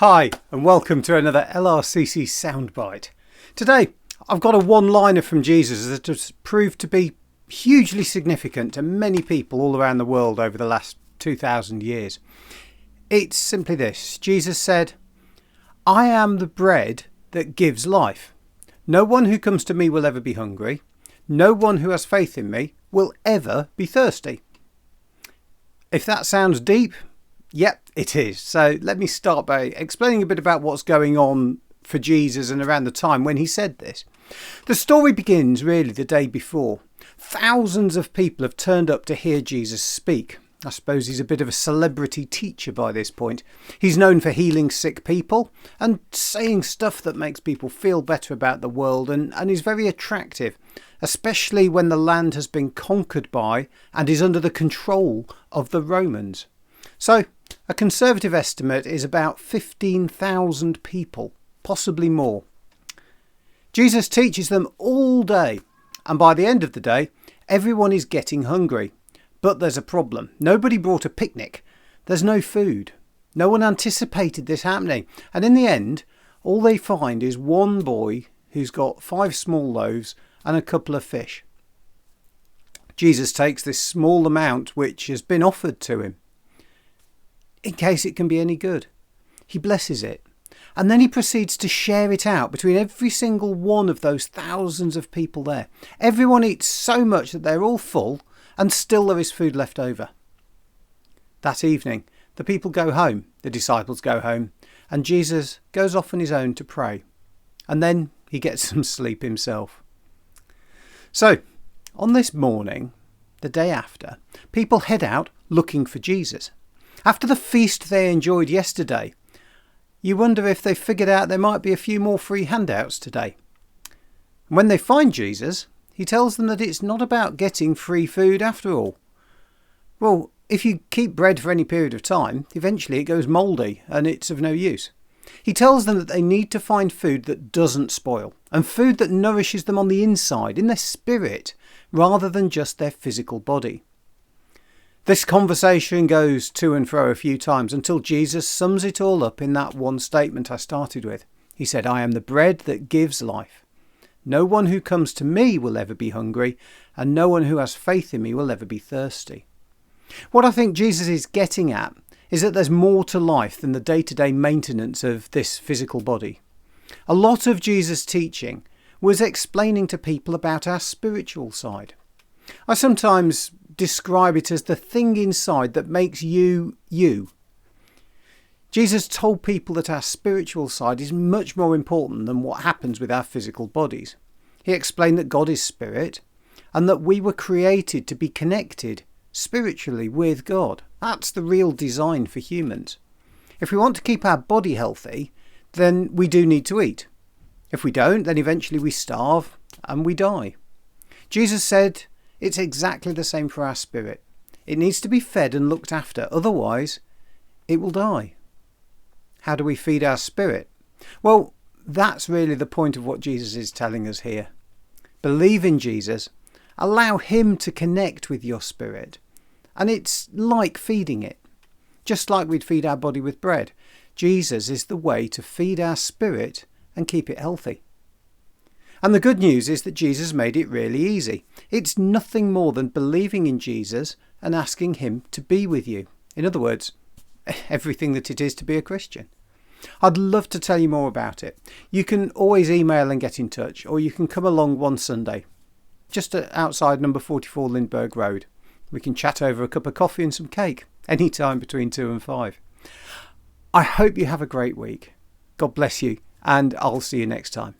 Hi, and welcome to another LRCC Soundbite. Today, I've got a one-liner from Jesus that has proved to be hugely significant to many people all around the world over the last 2,000 years. It's simply this. Jesus said, "I am the bread that gives life. No one who comes to me will ever be hungry. No one who has faith in me will ever be thirsty." If that sounds deep, yep, it is. So let me start by explaining a bit about what's going on for Jesus and around the time when he said this. The story begins really the day before. Thousands of people have turned up to hear Jesus speak. I suppose he's a bit of a celebrity teacher by this point. He's known for healing sick people and saying stuff that makes people feel better about the world, and he's very attractive, especially when the land has been conquered by and is under the control of the Romans. So a conservative estimate is about 15,000 people, possibly more. Jesus teaches them all day, and by the end of the day, everyone is getting hungry. But there's a problem. Nobody brought a picnic. There's no food. No one anticipated this happening. And in the end, all they find is one boy who's got 5 small loaves and a couple of fish. Jesus takes this small amount which has been offered to him, in case it can be any good. He blesses it. And then he proceeds to share it out between every single one of those thousands of people there. Everyone eats so much that they're all full, and still there is food left over. That evening, the people go home, the disciples go home, and Jesus goes off on his own to pray. And then he gets some sleep himself. So, on this morning, the day after, people head out looking for Jesus. After the feast they enjoyed yesterday, you wonder if they figured out there might be a few more free handouts today. When they find Jesus, he tells them that it's not about getting free food after all. Well, if you keep bread for any period of time, eventually it goes mouldy and it's of no use. He tells them that they need to find food that doesn't spoil, and food that nourishes them on the inside, in their spirit, rather than just their physical body. This conversation goes to and fro a few times until Jesus sums it all up in that one statement I started with. He said, "I am the bread that gives life. No one who comes to me will ever be hungry, and no one who has faith in me will ever be thirsty." What I think Jesus is getting at is that there's more to life than the day-to-day maintenance of this physical body. A lot of Jesus' teaching was explaining to people about our spiritual side. I sometimes describe it as the thing inside that makes you, you. Jesus told people that our spiritual side is much more important than what happens with our physical bodies. He explained that God is spirit and that we were created to be connected spiritually with God. That's the real design for humans. If we want to keep our body healthy, then we do need to eat. If we don't, then eventually we starve and we die. Jesus said it's exactly the same for our spirit. It needs to be fed and looked after, otherwise it will die. How do we feed our spirit? Well, that's really the point of what Jesus is telling us here. Believe in Jesus. Allow him to connect with your spirit. And it's like feeding it. Just like we'd feed our body with bread. Jesus is the way to feed our spirit and keep it healthy. And the good news is that Jesus made it really easy. It's nothing more than believing in Jesus and asking him to be with you. In other words, everything that it is to be a Christian. I'd love to tell you more about it. You can always email and get in touch, or you can come along one Sunday, just outside number 44 Lindbergh Road. We can chat over a cup of coffee and some cake, any time between 2 and 5. I hope you have a great week. God bless you, and I'll see you next time.